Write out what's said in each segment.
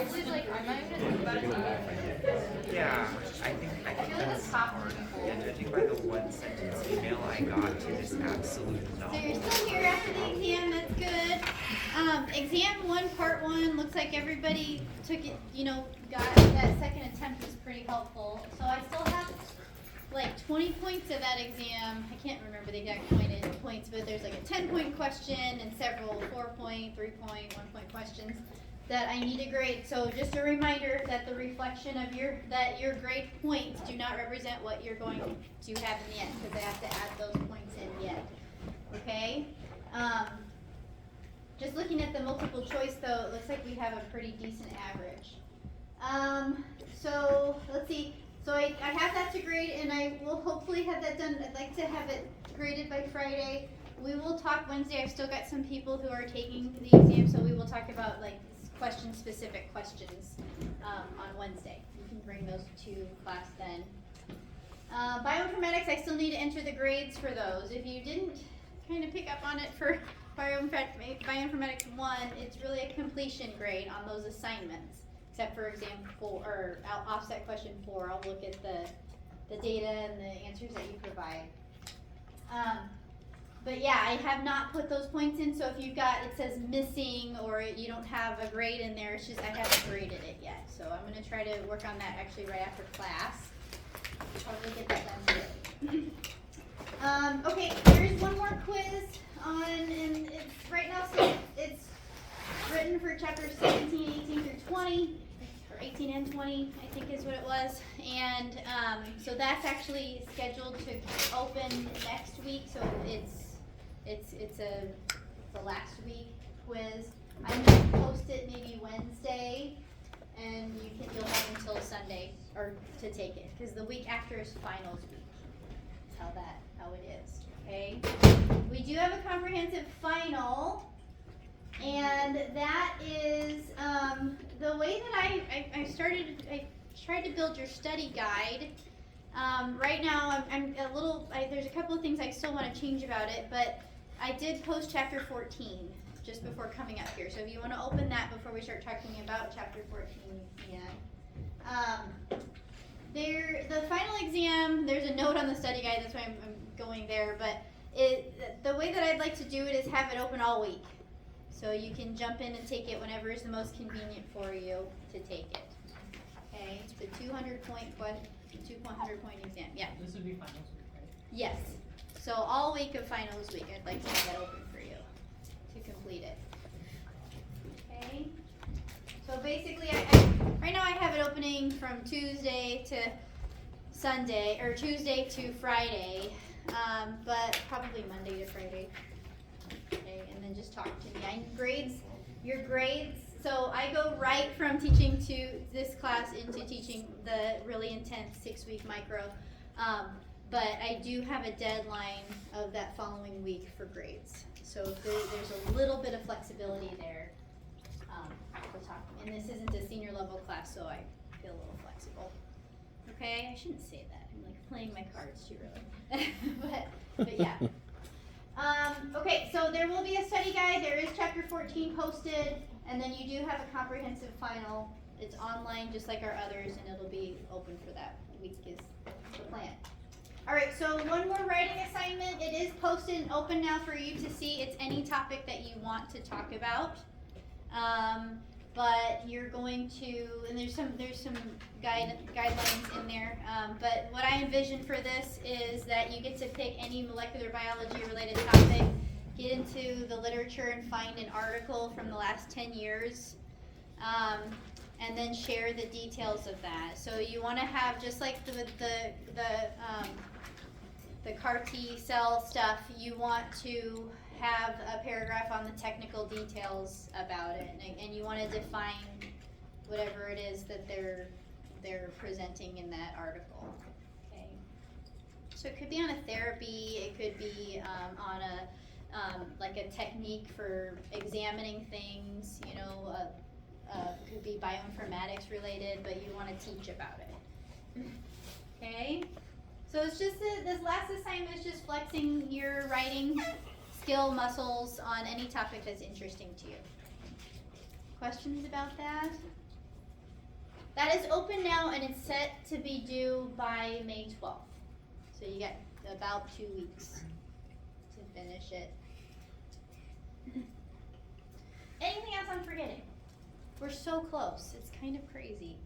Honestly, like, I'm not even gonna think about it too. Yeah, I think that's hard. Yeah, judging by the one sentence email I got to this absolute So novel. you're still here after the exam, that's good. Exam 1, part 1, looks like everybody took it, got that second attempt was pretty helpful. So I still have like 20 points of that exam. I can't remember the exact points, but there's like a 10-point question and several 4-point, 3-point, 1-point questions that I need to grade. So just a reminder that the reflection of your grade points do not represent what you're going to have in the end, because I have to add those points in yet. Okay? Just looking at the multiple choice though, it looks like we have a pretty decent average. So let's see. So I have that to grade, and I will hopefully have that done. I'd like to have it graded by Friday. We will talk Wednesday. I've still got some people who are taking the exam, so we will talk about like specific questions on Wednesday. You can bring those to class then. Bioinformatics, I still need to enter the grades for those. If you didn't kind of pick up on it for Bioinformatics 1, it's really a completion grade on those assignments. Except for exam 4, or offset question 4, I'll look at the data and the answers that you provide. But yeah, I have not put those points in, so if you've got, it says missing, or you don't have a grade in there, it's just I haven't graded it yet. So I'm going to try to work on that actually right after class. Probably get that done today. Okay, here's one more quiz on, and it's right now, so it's written for chapters 17, 18 through 20, or 18 and 20, I think is what it was. And so that's actually scheduled to open next week. So it's a last week quiz. I'm going to post it maybe Wednesday, and you'll have until Sunday or to take it, because the week after is finals week. That's how it is. Okay. We do have a comprehensive final. And that is the way that I tried to build your study guide. Right now I'm a little, there's a couple of things I still want to change about it, but I did post chapter 14 just before coming up here. So if you want to open that before we start talking about chapter 14, you can. The final exam, there's a note on the study guide, that's why I'm going there, but the way that I'd like to do it is have it open all week. So you can jump in and take it whenever is the most convenient for you to take it. Okay, it's the 200-point exam. Yeah. This would be finals week, right? Yes. So all week of finals week, I'd like to have that open for you to complete it. Okay. So basically, right now I have it opening from Tuesday to Sunday, or Tuesday to Friday, but probably Monday to Friday. Okay, and then just talk to me. Your grades, so I go right from teaching to this class into teaching the really intense 6-week micro, but I do have a deadline of that following week for grades. So there's a little bit of flexibility there. We'll talk, and this isn't a senior level class, so I feel a little flexible. Okay, I shouldn't say that. I'm like playing my cards too early, but yeah. Okay, so there will be a study guide. There is chapter 14 posted, and then you do have a comprehensive final. It's online just like our others, and it'll be open for that week is the plan. All right, so one more writing assignment. It is posted and open now for you to see. It's any topic that you want to talk about. But you're going to, and there's some guidelines in there. But what I envision for this is that you get to pick any molecular biology related topic, get into the literature and find an article from the last 10 years, and then share the details of that. So you want to have, just like the CAR T cell stuff, you want to have a paragraph on the technical details about it, and you want to define whatever it is that they're presenting in that article. Okay. So it could be on a therapy, it could be on a like a technique for examining things. It could be bioinformatics related, but you want to teach about it. Okay. So it's just this last assignment is just flexing your writing skill muscles on any topic that's interesting to you. Questions about that? open now and it's set to be due by May 12th. So you got about 2 weeks to finish it. Anything else I'm forgetting? We're so close. It's kind of crazy.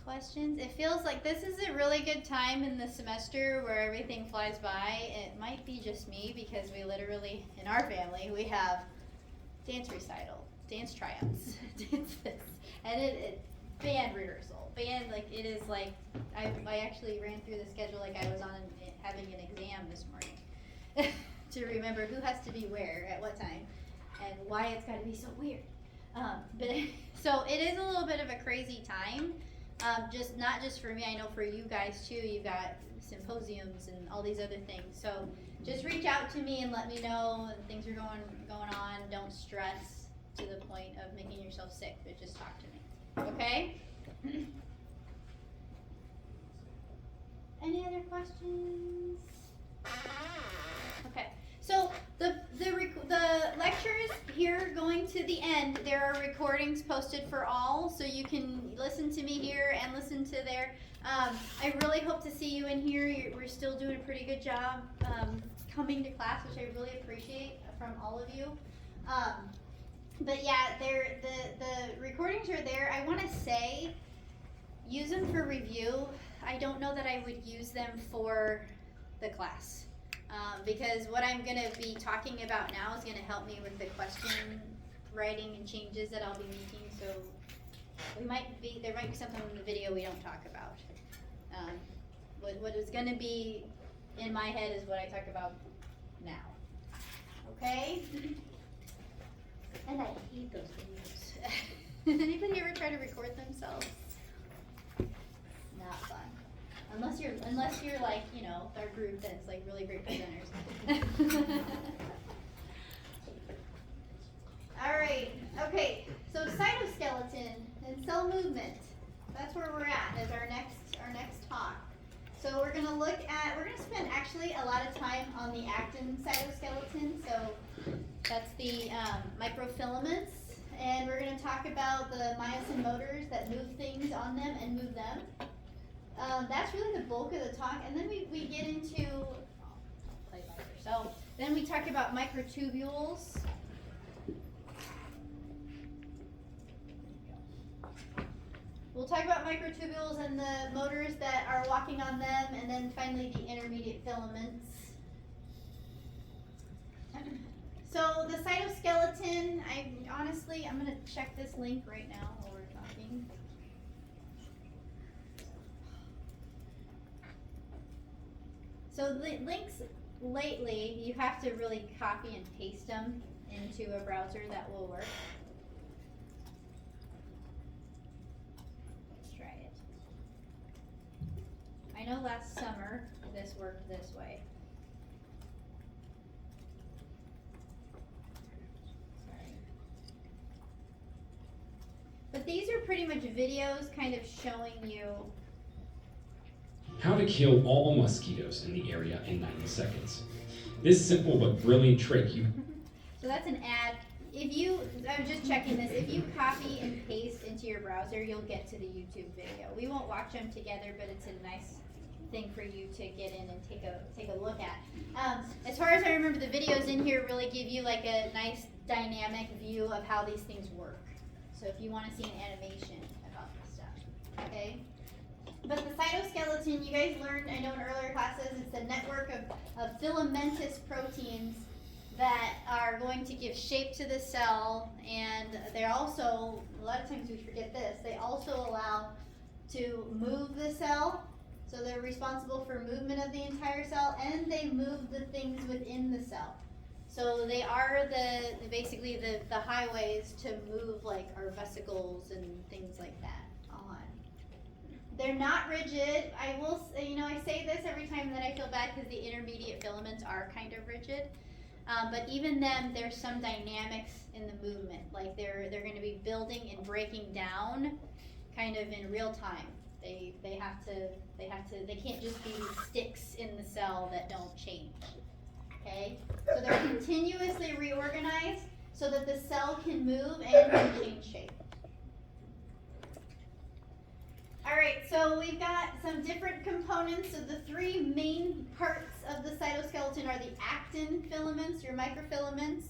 Questions? It feels like this is a really good time in the semester where everything flies by. It might be just me because we literally, in our family, we have dance recital, dance tryouts, dance this, and it band rehearsal, band, like it is like, I actually ran through the schedule like I was on having an exam this morning to remember who has to be where at what time and why it's got to be so weird. So it is a little bit of a crazy time. Just not just for me, I know for you guys too. You've got symposiums and all these other things. So just reach out to me and let me know things are going on. Don't stress to the point of making yourself sick, but just talk to me. Okay? Any other questions? Okay. So the lectures here going to the end, there are recordings posted for all, so you can listen to me here and listen to there. I really hope to see you in here. We're still doing a pretty good job coming to class, which I really appreciate from all of you. But yeah, the recordings are there. I want to say, use them for review. I don't know that I would use them for the class. Because what I'm going to be talking about now is going to help me with the question writing and changes that I'll be making. So there might be something in the video we don't talk about. What is going to be in my head is what I talk about now. Okay? And I hate those videos. Anybody ever try to record themselves? Not fun. Unless you're like, you know, our group that's like really great presenters. All right, okay, so cytoskeleton and cell movement. That's where we're at as our next talk. So we're gonna spend actually a lot of time on the actin cytoskeleton. So that's the microfilaments, and we're gonna talk about the myosin motors that move things on them and move them. That's really the bulk of the talk, and then we get into, play by yourself. Then we talk about microtubules. We'll talk about microtubules and the motors that are walking on them, and then finally the intermediate filaments. So the cytoskeleton, I'm gonna check this link right now while we're talking. So the links lately, you have to really copy and paste them into a browser that will work. Let's try it. I know last summer this worked this way. Sorry. But these are pretty much videos kind of showing you how to kill all mosquitoes in the area in 90 seconds. This simple but brilliant trick So that's an ad. I'm just checking this, if you copy and paste into your browser, you'll get to the YouTube video. We won't watch them together, but it's a nice thing for you to get in and take a look at. As far as I remember, the videos in here really give you like a nice dynamic view of how these things work. So if you want to see an animation about this stuff, okay? But the cytoskeleton, you guys learned, I know in earlier classes, it's a network of filamentous proteins that are going to give shape to the cell, and they're also, a lot of times we forget this, they also allow to move the cell, so they're responsible for movement of the entire cell, and they move the things within the cell. So they are basically the highways to move like our vesicles and things like that on. They're not rigid. I will, I say this every time that I feel bad because the intermediate filaments are kind of rigid. But even then, there's some dynamics in the movement. Like they're going to be building and breaking down, kind of in real time. They can't just be sticks in the cell that don't change. Okay, so they're continuously reorganized so that the cell can move and can change shape. we've got some different components. So the three main parts of the cytoskeleton are the actin filaments, your microfilaments.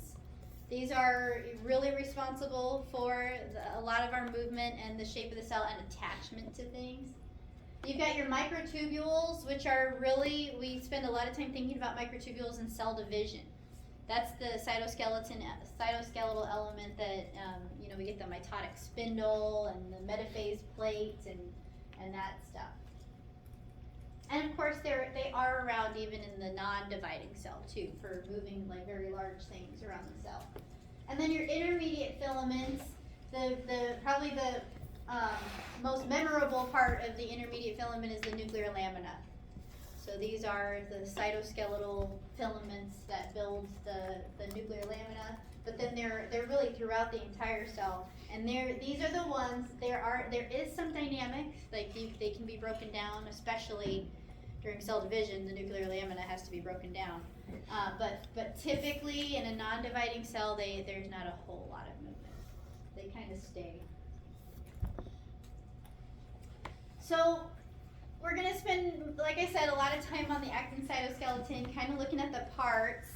These are really responsible for a lot of our movement and the shape of the cell and attachment to things. You've got your microtubules, which are really, we spend a lot of time thinking about microtubules and cell division. That's the cytoskeletal element that, we get the mitotic spindle and the metaphase plate and that stuff. And of course, they are around even in the non-dividing cell too, for moving like very large things around the cell. And then your intermediate filaments, probably the most memorable part of the intermediate filament is the nuclear lamina. So these are the cytoskeletal filaments that build the nuclear lamina, but then they're really throughout the entire cell. And these are the ones, there is some dynamics, like they can be broken down, especially during cell division. The nuclear lamina has to be broken down. But typically in a non-dividing cell, there's not a whole lot of movement. They kind of stay. So we're gonna spend, like I said, a lot of time on the actin cytoskeleton, kind of looking at the parts.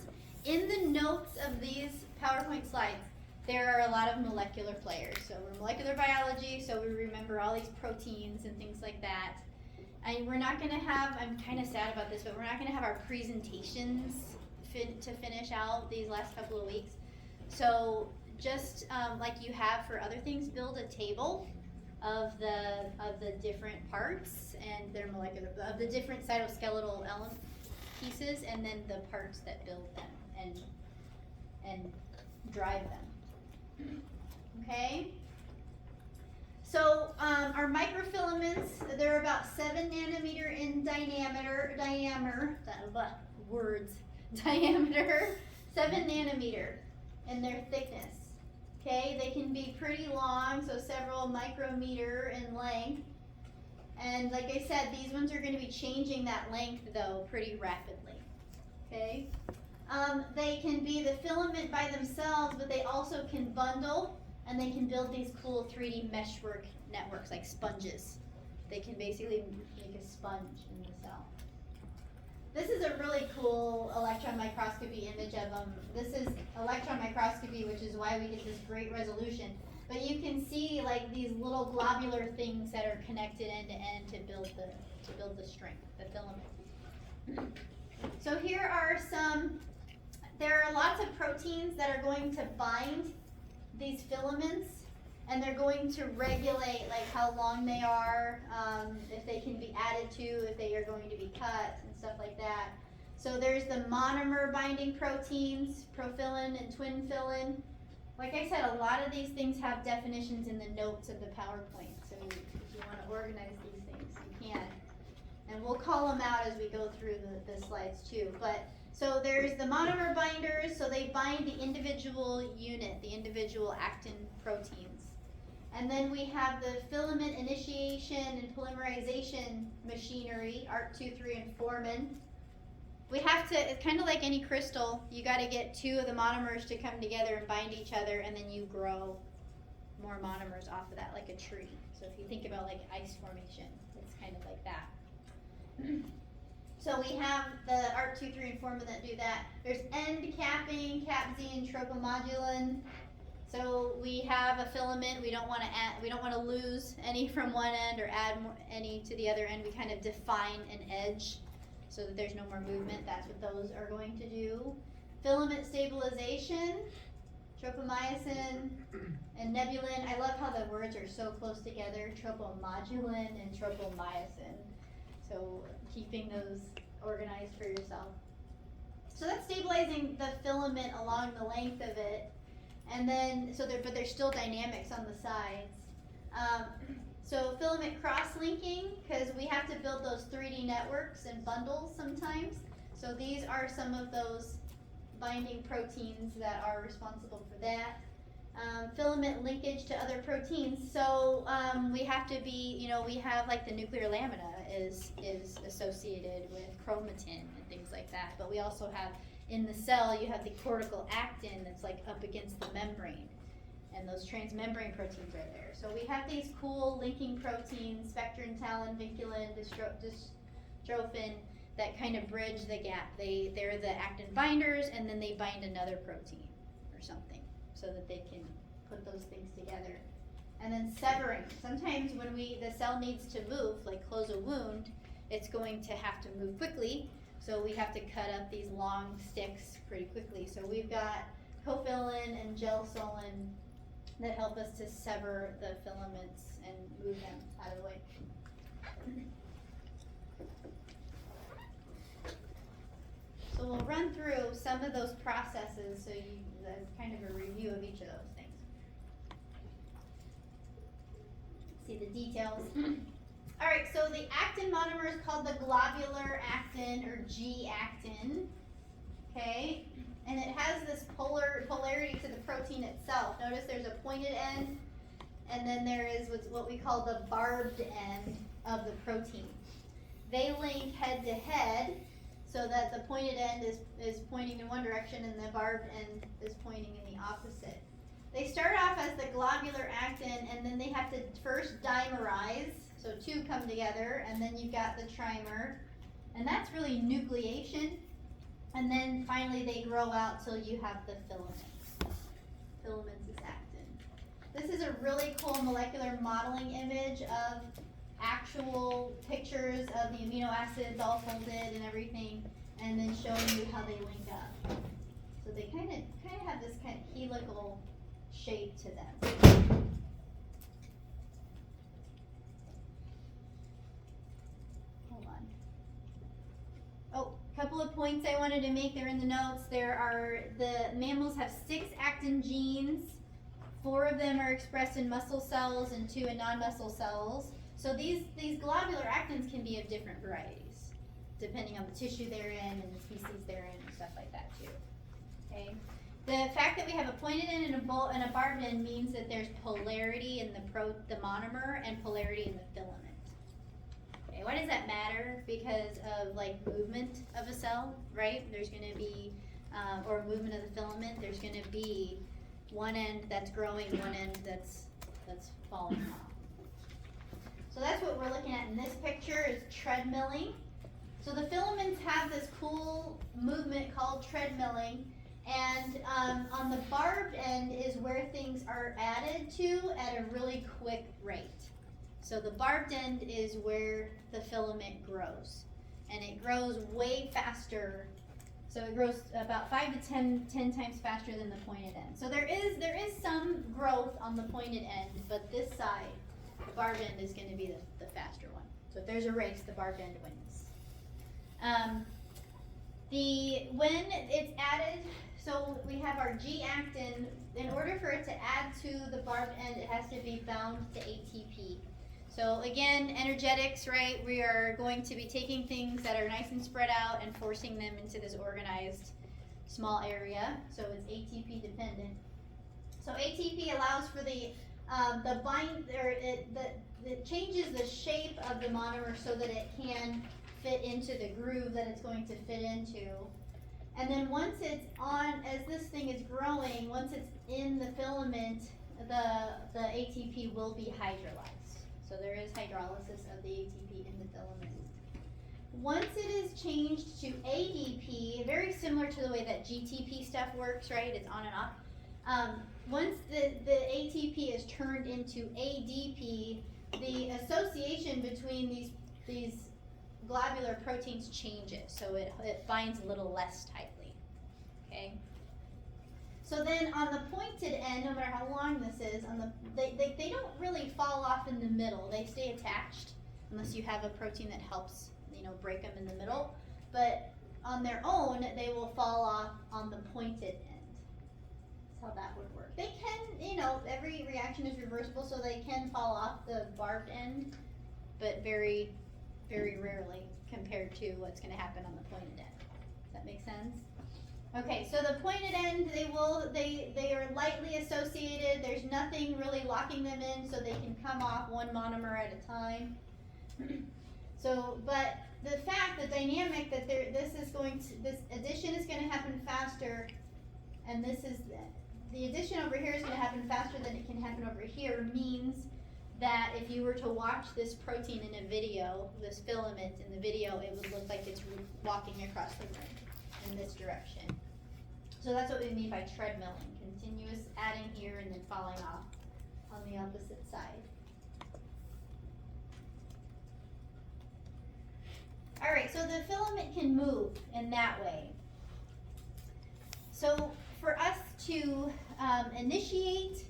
In the notes of these PowerPoint slides, there are a lot of molecular players. So we're molecular biology, so we remember all these proteins and things like that. And we're not gonna have, I'm kind of sad about this, but we're not gonna have our presentations to finish out these last couple of weeks. So just like you have for other things, build a table of the different parts and their molecular, of the different cytoskeletal element pieces, and then the parts that build them and drive them. Okay? So our microfilaments, they're about 7 nanometer in diameter, 7 nanometer in their thickness. Okay, they can be pretty long, so several micrometer in length. And like I said, these ones are going to be changing that length though pretty rapidly. Okay, they can be the filament by themselves, but they also can bundle, and they can build these cool 3D meshwork networks like sponges. They can basically make a sponge in the cell. This is a really cool electron microscopy image of them. This is electron microscopy, which is why we get this great resolution. But you can see like these little globular things that are connected end to end to build the string, the filament. So here are there are lots of proteins that are going to bind these filaments, and they're going to regulate like how long they are, if they can be added to, if they are going to be cut, and stuff like that. So there's the monomer binding proteins, profilin and twinfilin. Like I said, a lot of these things have definitions in the notes of the PowerPoint. So if you want to organize these things, you can. And we'll call them out as we go through the slides too. So there's the monomer binders, so they bind the individual unit, the individual actin proteins. And then we have the filament initiation and polymerization machinery, ART23 and Formin. We have to, it's kind of like any crystal, you got to get 2 of the monomers to come together and bind each other, and then you grow more monomers off of that, like a tree. So if you think about like ice formation, it's kind of like that. So we have the ART23 and Formin that do that. There's end capping, CAPZ, and tropomodulin. So we have a filament. We don't want to lose any from one end or add any to the other end. We kind of define an edge so that there's no more movement. That's what those are going to do. Filament stabilization, tropomyosin, and nebulin. I love how the words are so close together, tropomodulin and tropomyosin. So keeping those organized for yourself. So that's stabilizing the filament along the length of it. And then, but there's still dynamics on the sides. So filament cross-linking, because we have to build those 3D networks and bundles sometimes. So these are some of those binding proteins that are responsible for that. Filament linkage to other proteins. So we have to be, we have like the nuclear lamina is associated with chromatin and things like that. But we also have, in the cell, you have the cortical actin that's like up against the membrane. And those transmembrane proteins are there. So we have these cool linking proteins, spectrin, talin, vinculin, dystrophin, that kind of bridge the gap. They're the actin binders, and then they bind another protein or something so that they can put those things together. And then severing. Sometimes when the cell needs to move, like close a wound, it's going to have to move quickly. So we have to cut up these long sticks pretty quickly. So we've got cofilin and gelsolin that help us to sever the filaments and move them out of the way. So we'll run through some of those processes so that's kind of a review of each of those things. See the details. All right, so the actin monomer is called the globular actin or G-actin, okay? And it has this polarity to the protein itself. Notice there's a pointed end, and then there is what we call the barbed end of the protein. They link head to head so that the pointed end is pointing in one direction and the barbed end is pointing in the opposite. They start off as the globular actin, and then they have to first dimerize, so two come together, and then you've got the trimer, and that's really nucleation. And then finally they grow out till you have the filaments. Filaments is actin. This is a really cool molecular modeling image of actual pictures of the amino acids all folded and everything, and then showing you how they link up. So they kind of have this kind of helical shape to them. Hold on. Oh, couple of points I wanted to make. They're in the notes. The mammals have 6 actin genes. 4 of them are expressed in muscle cells and 2 in non-muscle cells. So these globular actins can be of different varieties, depending on the tissue they're in and the species they're in and stuff like that too. Okay. The fact that we have a pointed end and a barbed end means that there's polarity in the monomer and polarity in the filament. Okay, why does that matter? Because of like movement of a cell, right? There's going to be, or movement of the filament. There's going to be one end that's growing, one end that's falling off. So that's what we're looking at in this picture is treadmilling. So the filaments have this cool movement called treadmilling, and on the barbed end is where things are added to at a really quick rate. So the barbed end is where the filament grows, and it grows way faster. So it grows about 5 to 10 times faster than the pointed end. So there is some growth on the pointed end, but this side, the barbed end is going to be the faster one. So if there's a race, the barbed end wins. When it's added, so we have our G-actin. In order for it to add to the barbed end, it has to be bound to ATP. So again, energetics, right? We are going to be taking things that are nice and spread out and forcing them into this organized small area. So it's ATP dependent. So ATP allows for it changes the shape of the monomer so that it can fit into the groove that it's going to fit into. And then once it's on, as this thing is growing, once it's in the filament, the ATP will be hydrolyzed. So there is hydrolysis of the ATP in the filament. Once it is changed to ADP, very similar to the way that GTP stuff works, right? It's on and off. Once the ATP is turned into ADP, the association between these globular proteins changes, so it binds a little less tightly. Okay. So then on the pointed end, no matter how long this is, they don't really fall off in the middle. They stay attached unless you have a protein that helps, break them in the middle. But on their own, they will fall off on the pointed end. That's how that would work. They can, every reaction is reversible, so they can fall off the barbed end, but very, very rarely compared to what's going to happen on the pointed end. Does that make sense? Okay, so the pointed end, they are lightly associated. There's nothing really locking them in, so they can come off one monomer at a time. So, but the dynamic that this addition is going to happen faster, and the addition over here is going to happen faster than it can happen over here means that if you were to watch this protein in a video, this filament in the video, it would look like it's walking across the room in this direction. So that's what we mean by treadmilling, continuous adding here and then falling off on the opposite side. Alright, so the filament can move in that way. So for us to initiate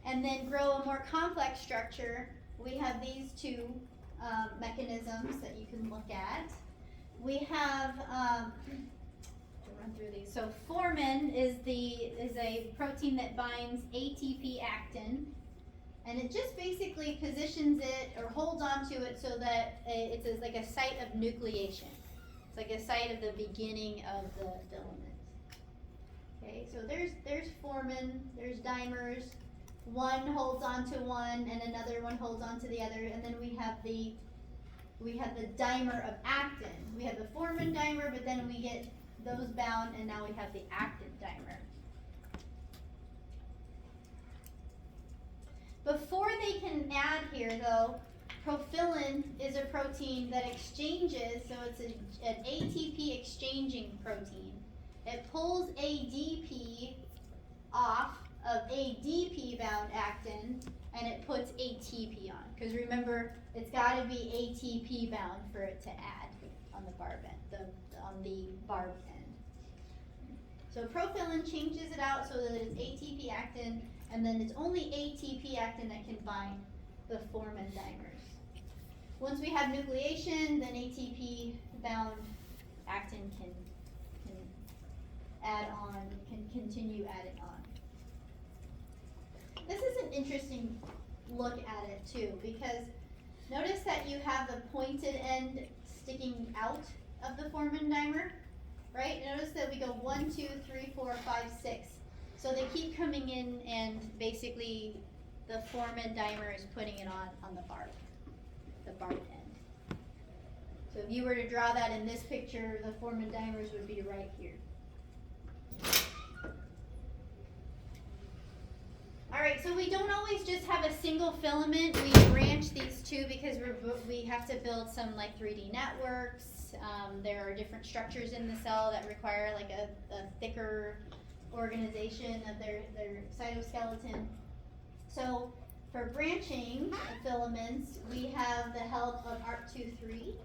and then grow a more complex structure, we have these two mechanisms that you can look at. We have, to run through these. So formin is a protein that binds ATP actin, and it just basically positions it or holds onto it so that it's like a site of nucleation. It's like a site of the beginning of the filament. Okay, so there's formin, there's dimers. One holds onto one and another one holds onto the other, and then we have the dimer of actin. We have the formin dimer, but then we get those bound, and now we have the actin dimer. Before they can add here, though, profilin is a protein that exchanges, so it's an ATP exchanging protein. It pulls ADP off of ADP bound actin and it puts ATP on. Because remember, it's got to be ATP bound for it to add on the barb end, on the barbed end. So profilin changes it out so that it's ATP actin, and then it's only ATP actin that can bind the formin dimers. Once we have nucleation, then ATP bound actin can add on, can continue adding on. This is an interesting look at it too, because notice that you have the pointed end sticking out of the formin dimer, right? Notice that we go 1, 2, 3, 4, 5, 6. So they keep coming in, and basically the formin dimer is putting it on the barb end. So if you were to draw that in this picture, the formin dimers would be right here. Alright, so we don't always just have a single filament. We branch these two because we have to build some like 3D networks. There are different structures in the cell that require like a thicker organization of their cytoskeleton. So for branching of filaments, we have the help of ch14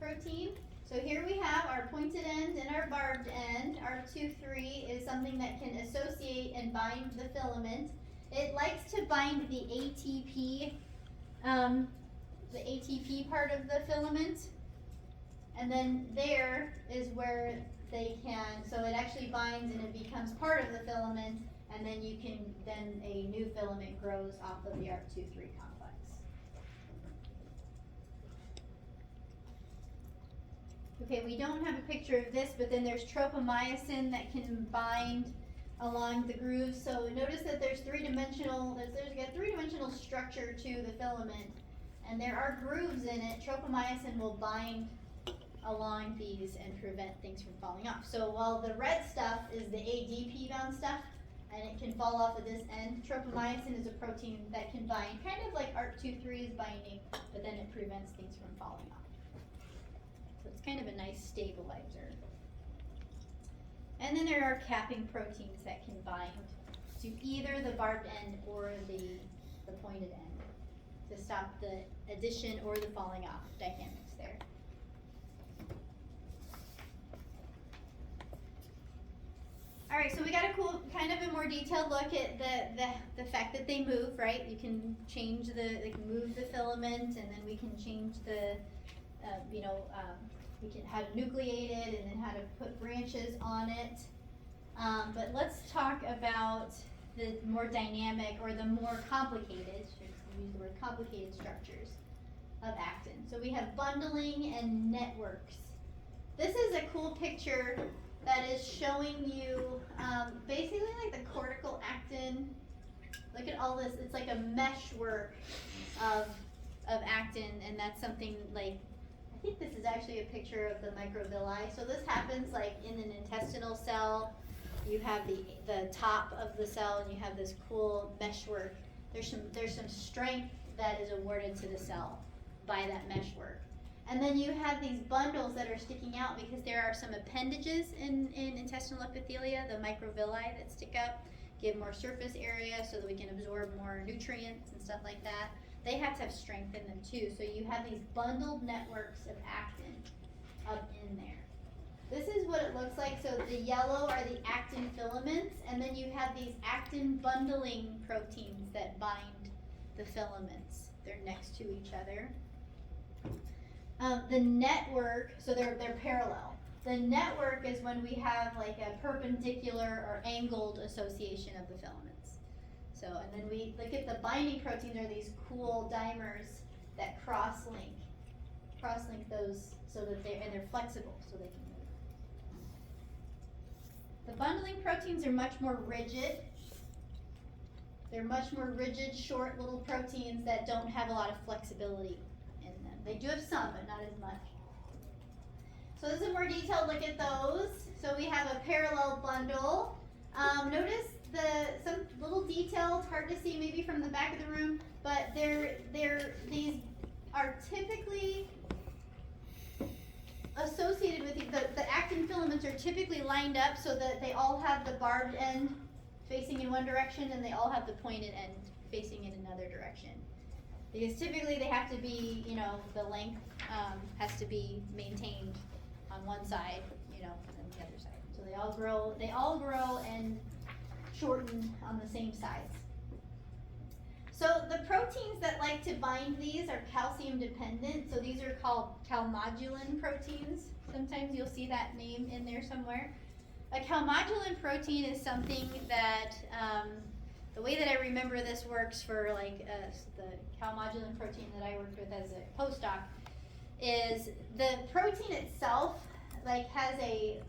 protein. So here we have our pointed end and our barbed end. ch14 is something that can associate and bind the filament. It likes to bind the ATP part of the filament. And then there is where they can, so it actually binds and it becomes part of the filament, and then a new filament grows off of the ch14 complex. Okay, we don't have a picture of this, but then there's tropomyosin that can bind along the grooves. So notice that there's got a three-dimensional structure to the filament, and there are grooves in it. Tropomyosin will bind along these and prevent things from falling off. So while the red stuff is the ADP bound stuff, and it can fall off at this end, tropomyosin is a protein that can bind, kind of like ch14 is binding, but then it prevents things from falling off. So it's kind of a nice stabilizer. And then there are capping proteins that can bind to either the barbed end or the pointed end to stop the addition or the falling off dynamics there. Alright, so we got a cool, kind of a more detailed look at the fact that they move, right? You can change they can move the filament, and then we can change we can how to nucleate it and then how to put branches on it. But let's talk about the more dynamic or the more complicated, use the word complicated structures of actin. So we have bundling and networks. This is a cool picture that is showing you basically like the cortical actin. Look at all this, it's like a meshwork of actin, and that's something like, I think this is actually a picture of the microvilli. So this happens like in an intestinal cell. you have the top of the cell, and you have this cool meshwork. There's some strength that is awarded to the cell by that meshwork. And then you have these bundles that are sticking out because there are some appendages in intestinal epithelia, the microvilli that stick up, give more surface area so that we can absorb more nutrients and stuff like that. They have to have strength in them too. So you have these bundled networks of actin up in there. This is what it looks like. So the yellow are the actin filaments, and then you have these actin bundling proteins that bind the filaments. They're next to each other. The network, so they're parallel. The network is when we have like a perpendicular or angled association of the filaments. So, and then we look at the binding proteins are these cool dimers that cross-link those so that they're flexible so they can move. The bundling proteins are much more rigid. They're much more rigid, short little proteins that don't have a lot of flexibility in them. They do have some, but not as much. So this is a more detailed look at those. So we have a parallel bundle. Notice some little details, hard to see maybe from the back of the room, but these are typically associated with the actin filaments are typically lined up so that they all have the barbed end facing in one direction and they all have the pointed end facing in another direction. Because typically they have to be, the length has to be maintained on one side, and the other side. So they all grow and shorten on the same sides. So the proteins that like to bind these are calcium dependent. So these are called calmodulin proteins. Sometimes you'll see that name in there somewhere. A calmodulin protein is something that, the way that I remember this works for the calmodulin protein that I worked with as a postdoc, is the protein itself has a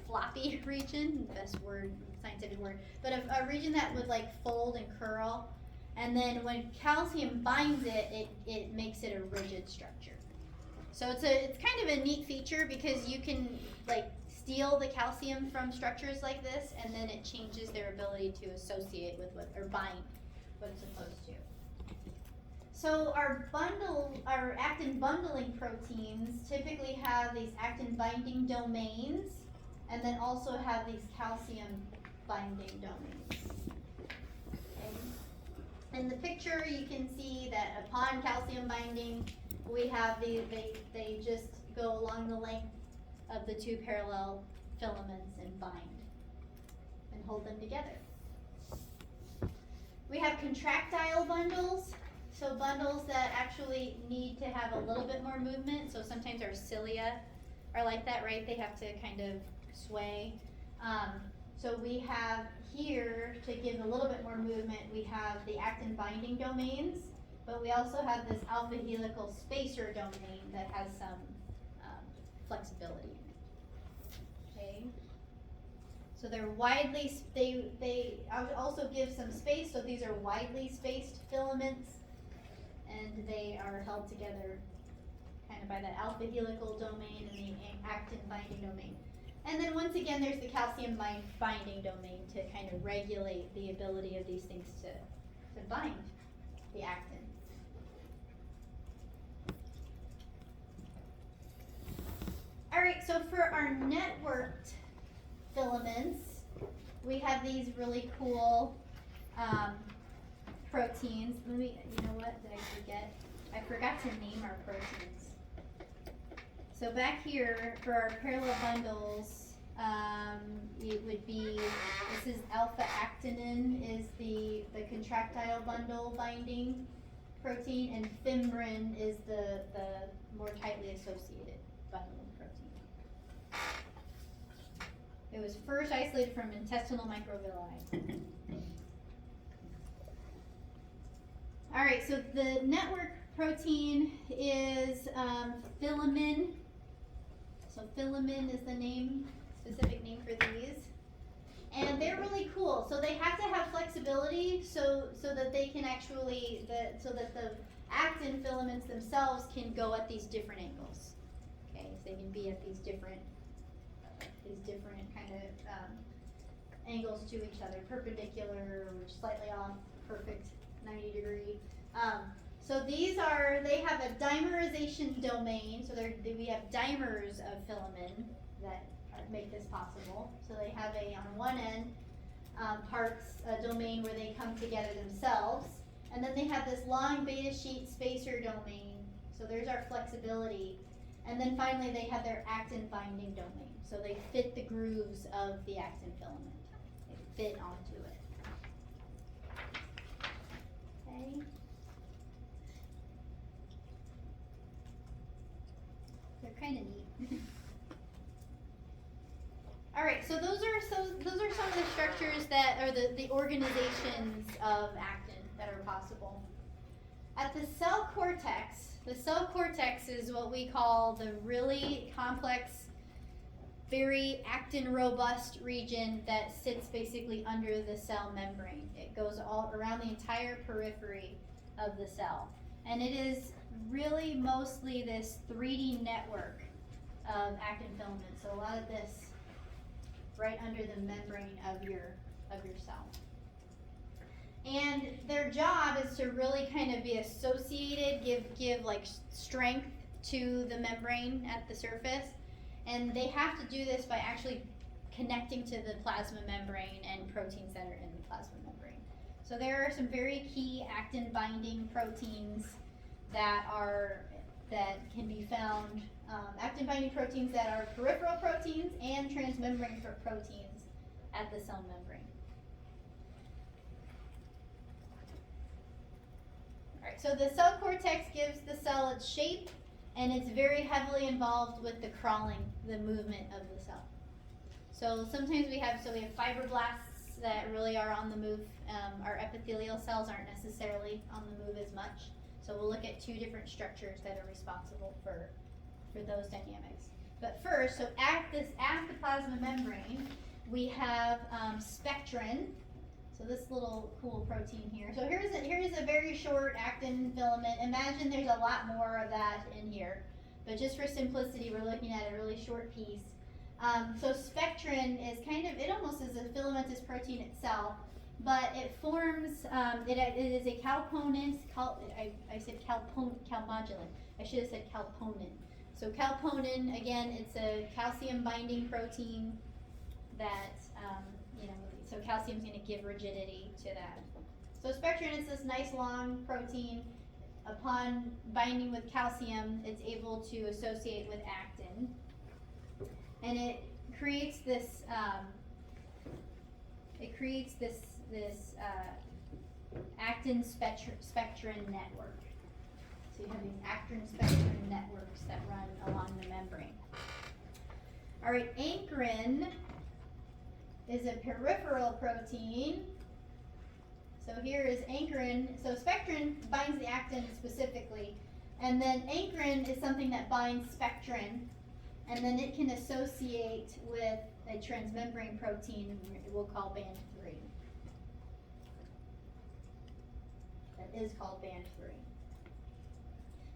floppy region, best word, scientific word, but a region that would fold and curl, and then when calcium binds it makes it a rigid structure. So it's kind of a neat feature because you can steal the calcium from structures like this, and then it changes their ability to associate with or bind what it's supposed to. So our actin bundling proteins typically have these actin binding domains, and then also have these calcium binding domains. Okay. In the picture, you can see that upon calcium binding, we have they just go along the length of the two parallel filaments and bind and hold them together. We have contractile bundles, so bundles that actually need to have a little bit more movement. So sometimes our cilia are like that, right? They have to kind of sway. So we have here, to give a little bit more movement, we have the actin binding domains, but we also have this alpha helical spacer domain that has some flexibility. Okay. So they're widely, they also give some space, so these are widely spaced filaments, and they are held together kind of by that alpha helical domain and the actin binding domain. And then once again, there's the calcium binding domain to kind of regulate the ability of these things to bind the actin. All right, so for our networked filaments, we have these really cool proteins. You know what, did I forget? I forgot to name our proteins. So back here, for our parallel bundles, it would be, this is alpha-actinin is the contractile bundle binding protein, and fibrin is the more tightly associated bundling protein. It was first isolated from intestinal microvilli. All right, so the network protein is filamin. So filamin is the specific name for these. And they're really cool. So they have to have flexibility so that they can actually, so that the actin filaments themselves can go at these different angles. Okay, so they can be at these different kind of angles to each other, perpendicular or slightly off, perfect 90 degree. So these are, they have a dimerization domain, so we have dimers of filament that make this possible. So they have on one end, parts, a domain where they come together themselves, and then they have this long beta sheet spacer domain, so there's our flexibility, and then finally they have their actin binding domain, so they fit the grooves of the actin filament. They fit onto it. Okay. They're kind of neat. All right, so those are some of the structures that are the organizations of actin that are possible. At the cell cortex is what we call the really complex, very actin robust region that sits basically under the cell membrane. It goes all around the entire periphery of the cell. And it is really mostly this 3D network of actin filaments. So a lot of this right under the membrane of your cell. And their job is to really kind of be associated, give like strength to the membrane at the surface. And they have to do this by actually connecting to the plasma membrane and proteins that are in the plasma membrane. So there are some very key actin binding proteins that can be found, actin binding proteins that are peripheral proteins and transmembrane proteins at the cell membrane. Alright, so the cell cortex gives the cell its shape, and it's very heavily involved with the crawling, the movement of the cell. So sometimes we have fibroblasts that really are on the move. Our epithelial cells aren't necessarily on the move as much. So we'll look at two different structures that are responsible for those dynamics. But first, so at the plasma membrane, we have spectrin. So this little cool protein here. So here's a very short actin filament. Imagine there's a lot more of that in here. But just for simplicity, we're looking at a really short piece. So spectrin is it almost is a filamentous protein itself, but it forms, it is a calponent, I said calmodulin. I should have said calponin. So calponin, again, it's a calcium binding protein that, so calcium is going to give rigidity to that. So spectrin is this nice long protein. Upon binding with calcium, it's able to associate with actin. And it creates this, actin spectrin network. So you have these actin spectrin networks that run along the membrane. All right, ankyrin is a peripheral protein. So here is ankyrin. So spectrin binds the actin specifically, and then ankyrin is something that binds spectrin, and then it can associate with a transmembrane protein we'll call band 3. That is called band 3.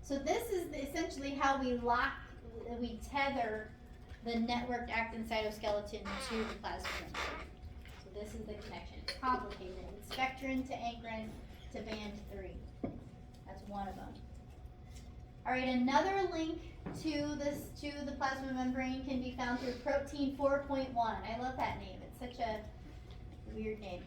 So this is essentially how we tether the networked actin cytoskeleton to the plasma membrane. So this is the connection. It's complicated. It's spectrin to ankyrin to band 3. That's one of them. All right, another link to the plasma membrane can be found through protein 4.1. I love that name. It's such a weird name.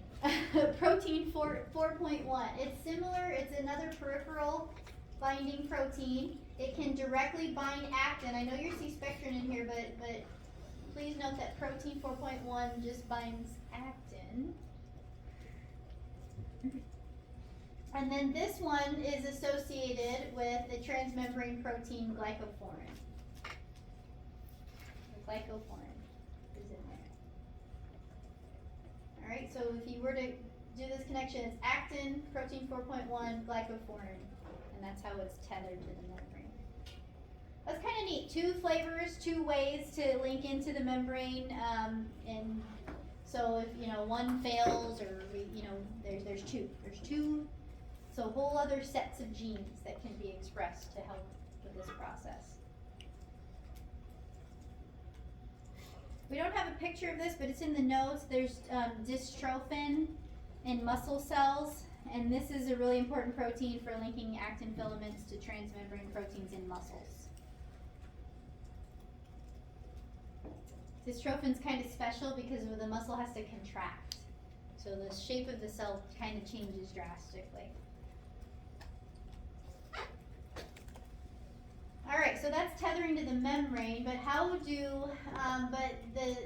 Protein 4.1. It's similar. It's another peripheral binding protein. It can directly bind actin. I know you see spectrin in here, but please note that protein 4.1 just binds actin. And then this one is associated with the transmembrane protein glycophorin. The glycophorin is in there. All right, so if you were to do this connection, it's actin, protein 4.1, glycophorin, and that's how it's tethered to the membrane. That's kind of neat. 2 flavors, 2 ways to link into the membrane, and so if one fails, or there's 2. There's 2. So whole other sets of genes that can be expressed to help with this process. We don't have a picture of this, but it's in the notes. There's dystrophin in muscle cells, and this is a really important protein for linking actin filaments to transmembrane proteins in muscles. Dystrophin's kind of special because the muscle has to contract, so the shape of the cell kind of changes drastically. All right, so that's tethering to the membrane, but how do, but the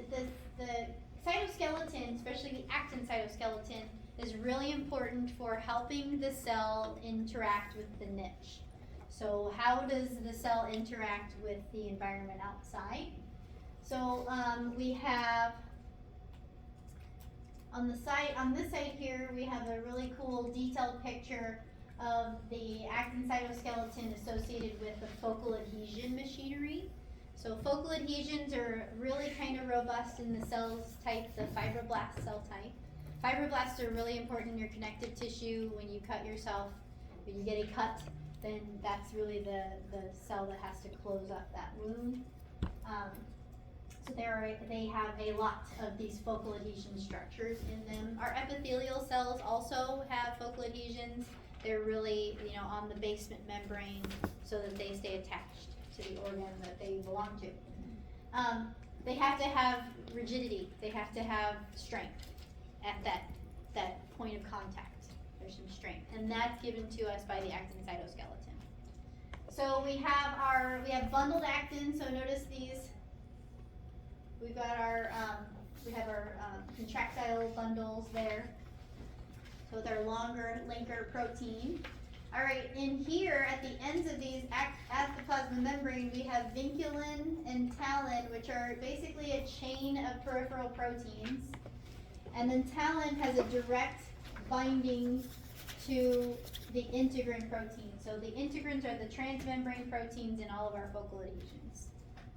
cytoskeleton, especially the actin cytoskeleton, is really important for helping the cell interact with the niche. So how does the cell interact with the environment outside? So we have, on this side here, we have a really cool detailed picture of the actin cytoskeleton associated with the focal adhesion machinery. So focal adhesions are really kind of robust in the cells type, the fibroblast cell type. Fibroblasts are really important in your connective tissue. When you cut yourself, when you get a cut, then that's really the cell that has to close up that wound. So they have a lot of these focal adhesion structures in them. Our epithelial cells also have focal adhesions. They're really, on the basement membrane so that they stay attached to the organ that they belong to. They have to have rigidity. They have to have strength at that point of contact. There's some strength, and that's given to us by the actin cytoskeleton. So we have bundled actin. So notice these. We've got our contractile bundles there. So with our longer linker protein. All right, in here at the ends of these, at the plasma membrane, we have vinculin and talin, which are basically a chain of peripheral proteins. And then talin has a direct binding to the integrin protein. So the integrins are the transmembrane proteins in all of our focal adhesions.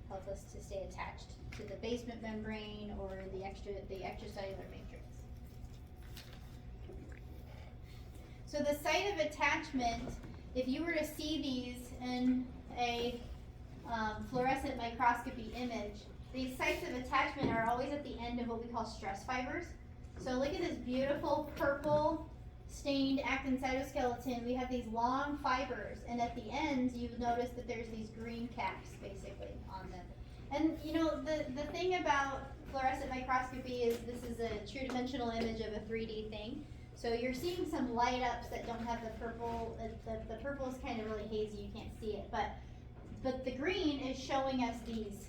Help us to stay attached to the basement membrane or the extracellular matrix. So the site of attachment, if you were to see these in a fluorescent microscopy image, these sites of attachment are always at the end of what we call stress fibers. So look at this beautiful purple stained actin cytoskeleton. We have these long fibers, and at the ends you notice that there's these green caps basically on them. And the thing about fluorescent microscopy is this is a two-dimensional image of a 3D thing. So you're seeing some light ups that don't have the purple. The purple is kind of really hazy, you can't see it. But the green is showing us these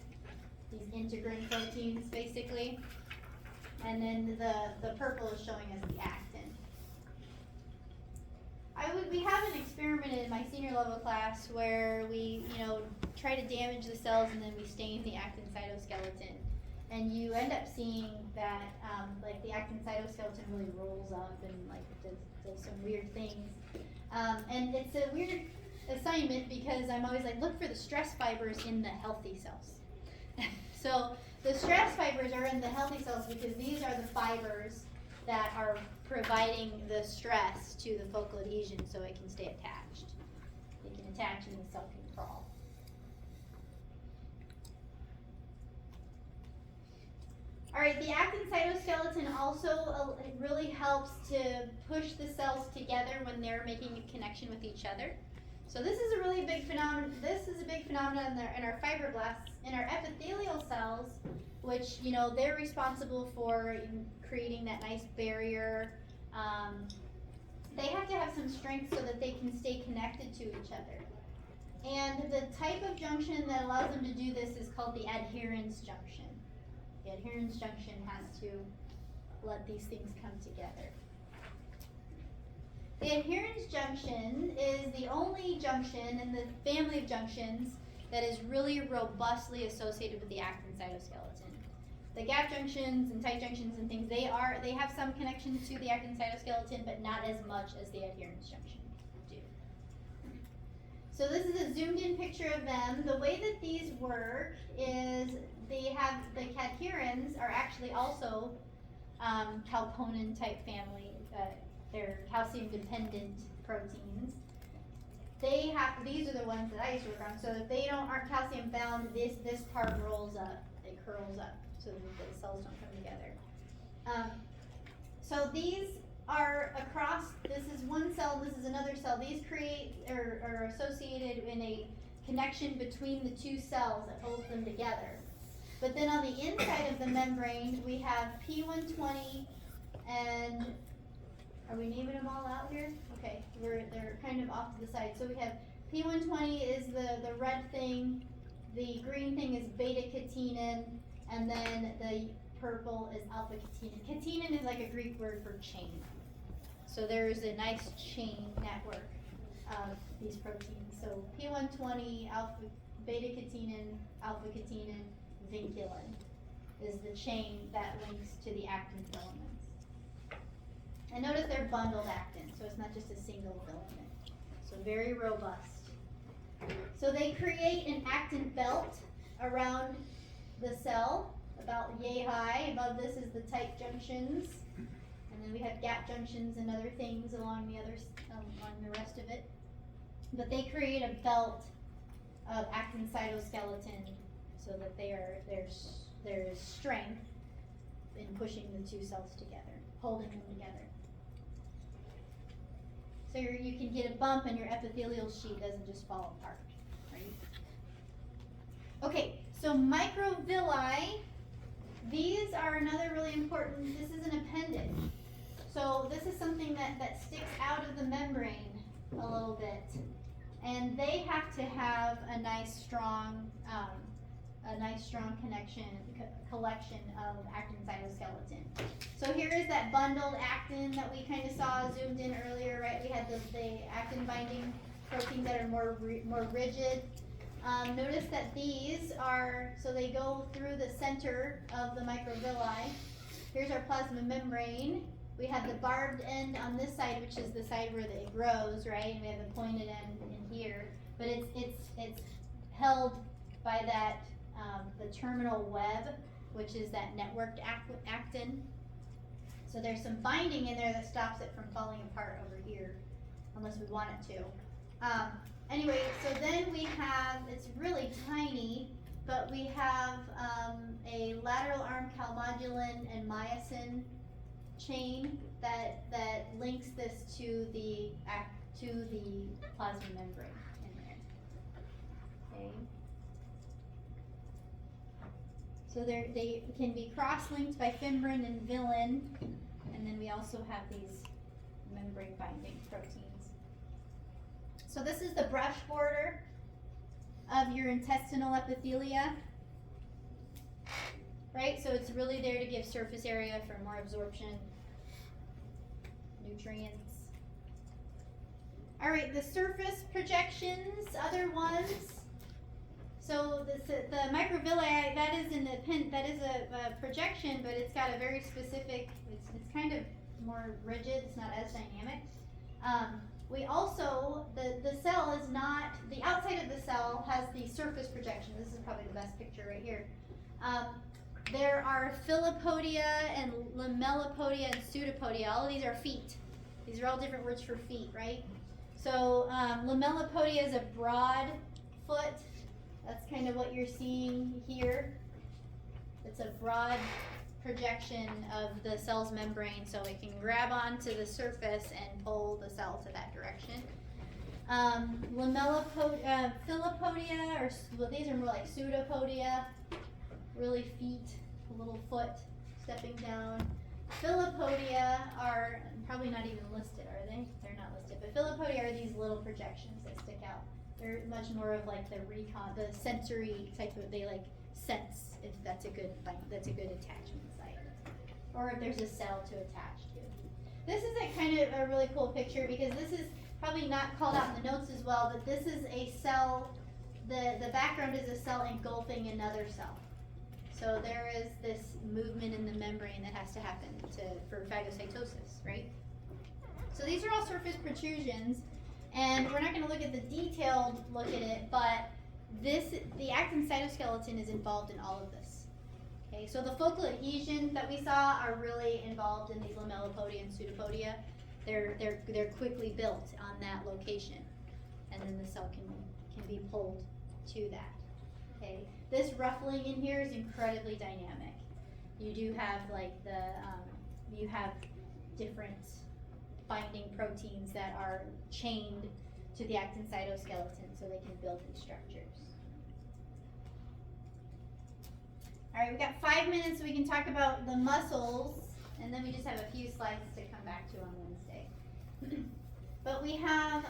integrin proteins basically. And then the purple is showing us the actin. We have an experiment in my senior level class where we, try to damage the cells and then we stain the actin cytoskeleton. And you end up seeing that, the actin cytoskeleton really rolls up and does some weird things. And it's a weird assignment because I'm always like, look for the stress fibers in the healthy cells. So the stress fibers are in the healthy cells because these are the fibers that are providing the stress to the focal adhesion so it can stay attached. It can attach and the cell can crawl. All right, the actin cytoskeleton also really helps to push the cells together when they're making a connection with each other. So this is a really big phenomenon. This is a big phenomenon in our fibroblasts. In our epithelial cells, which they're responsible for creating that nice barrier. They have to have some strength so that they can stay connected to each other. And the type of junction that allows them to do this is called the adherens junction. The adherens junction has to let these things come together. The adherens junction is the only junction in the family of junctions that is really robustly associated with the actin cytoskeleton. The gap junctions and tight junctions and things, they have some connection to the actin cytoskeleton, but not as much as the adherens junction do. So this is a zoomed in picture of them. The way that these work is they have the cadherins are actually also calponin type family. They're calcium dependent proteins. These are the ones that I used to work on. So if they aren't calcium bound, this part rolls up, it curls up. so that the cells don't come together. So these are across, this is one cell, this is another cell. These create, or are associated in a connection between the two cells that holds them together. But then on the inside of the membrane, we have P120 and, are we naming them all out here? Okay, they're kind of off to the side. So we have P120 is the red thing, the green thing is beta-catenin, and then the purple is alpha-catenin. Catenin is like a Greek word for chain. So there's a nice chain network of these proteins. So P120, beta-catenin, alpha-catenin, vinculin is the chain that links to the actin filaments. And notice they're bundled actin, so it's not just a single filament. So very robust. So they create an actin belt around the cell, about yay high. Above this is the tight junctions, and then we have gap junctions and other things along the along the rest of it. But they create a belt of actin cytoskeleton, so that there's strength in pushing the two cells together, holding them together. So you can get a bump and your epithelial sheet doesn't just fall apart, right? Okay, so microvilli, these are another really important, this is an appendage. So this is something that sticks out of the membrane a little bit. And they have to have a nice strong collection of actin cytoskeleton. So here is that bundled actin that we kind of saw zoomed in earlier, right? We had the actin binding proteins that are more rigid. Notice that these are, so they go through the center of the microvilli. Here's our plasma membrane. We have the barbed end on this side, which is the side where it grows, right? And we have the pointed end in here. But it's held by that the terminal web, which is that networked actin. So there's some binding in there that stops it from falling apart over here, unless we want it to. Anyway, so then we have, it's really tiny, but we have a lateral arm calmodulin and myosin chain that links this to the plasma membrane in there. Okay. So they can be cross-linked by fibrin and vilin, and then we also have these membrane binding proteins. So this is the brush border of your intestinal epithelia, right? So it's really there to give surface area for more absorption, nutrients. All right, the surface projections, other ones. So the microvilli, that is a projection, but it's got a very specific. It's kind of more rigid. It's not as dynamic. We also, the cell is not, the outside of the cell has the surface projection. This is probably the best picture right here. There are filopodia and lamellipodia and pseudopodia. All of these are feet. These are all different words for feet, right? So lamellipodia is a broad foot. That's kind of what you're seeing here. It's a broad projection of the cell's membrane, so it can grab onto the surface and pull the cell to that direction. Filopodia, or well, these are more like pseudopodia, really feet, a little foot stepping down. Filopodia are probably not even listed, are they? They're not listed, but filopodia are these little projections that stick out. They're much more of like the sensory type of, they like sense if that's a good attachment site, or if there's a cell to attach to. This is a kind of a really cool picture because this is probably not called out in the notes as well, but this is a cell, the background is a cell engulfing another cell. So there is this movement in the membrane that has to happen for phagocytosis, right? So these are all surface protrusions, and we're not going to look at the detailed look at it, but the actin cytoskeleton is involved in all of this. Okay, so the focal adhesions that we saw are really involved in these lamellipodia and pseudopodia. They're quickly built on that location, and then the cell can be pulled to that. Okay, this ruffling in here is incredibly dynamic. you do have like the, you have different binding proteins that are chained to the actin cytoskeleton so they can build these structures. Alright, we got 5 minutes so we can talk about the muscles, and then we just have a few slides to come back to on Wednesday. But we have,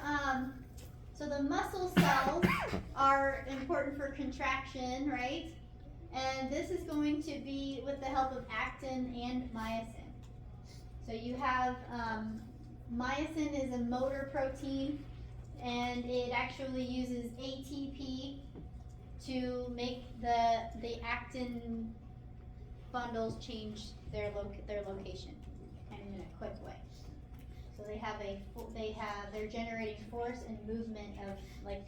so the muscle cells are important for contraction, right? And this is going to be with the help of actin and myosin. So you have, myosin is a motor protein, and it actually uses ATP to make the actin bundles change their location, kind of in a quick way. So they're generating force and movement of like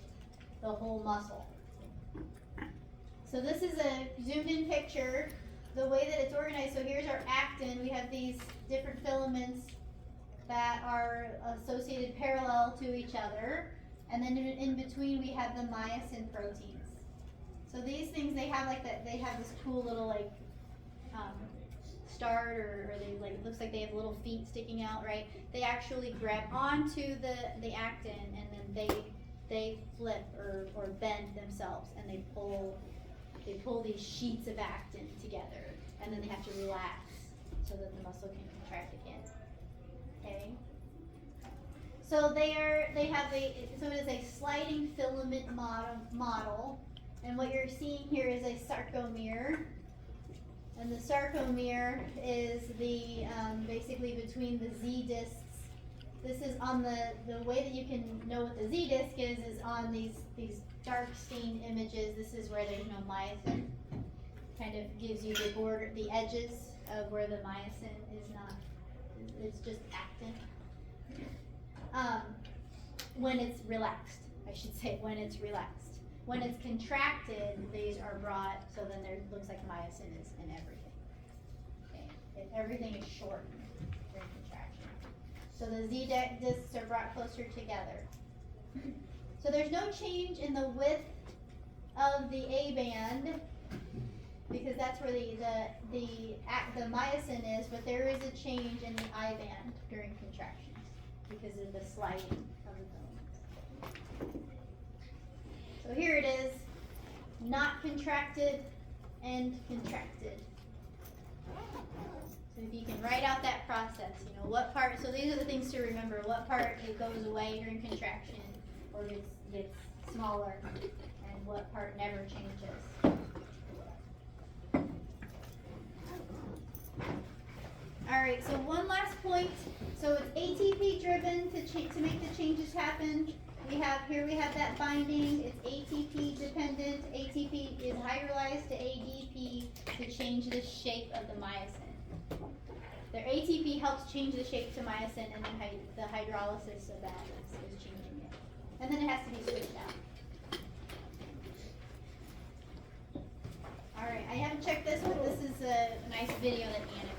the whole muscle. So this is a zoomed in picture, the way that it's organized. So here's our actin. We have these different filaments that are associated parallel to each other. And then in between we have the myosin proteins. So these things, they have like that, they have this cool little like start, or they like, it looks like they have little feet sticking out, right? They actually grab onto the actin, and then they flip or bend themselves, and they pull these sheets of actin together, and then they have to relax so that the muscle can contract again. Okay. So so it is a sliding filament model, and what you're seeing here is a sarcomere. And the sarcomere is the basically between the Z discs. This is on the way that you can know what the Z disc is on these dark stained images. This is where there's no myosin. Kind of gives you the border, the edges of where the myosin is not. It's just actin. When it's relaxed, I should say, when it's relaxed. When it's contracted, these are brought, so then there looks like myosin is in everything. Okay. Everything is shortened during contraction. So the Z discs are brought closer together. So there's no change in the width of the A band, because that's where the myosin is, but there is a change in the I band during contractions because of the sliding of the filaments. So here it is, not contracted and contracted. So if you can write out that process, you know, what part, so these are the things to remember, what part it goes away during contraction or gets smaller, and what part never changes. Alright, so one last point. So it's ATP driven to make the changes happen. We have that binding, it's ATP dependent. ATP is hydrolyzed to ADP to change the shape of the myosin. Their ATP helps change the shape to myosin, and then the hydrolysis of that is changing it. And then it has to be switched out. Alright, I haven't checked this, but this is a nice video that Anna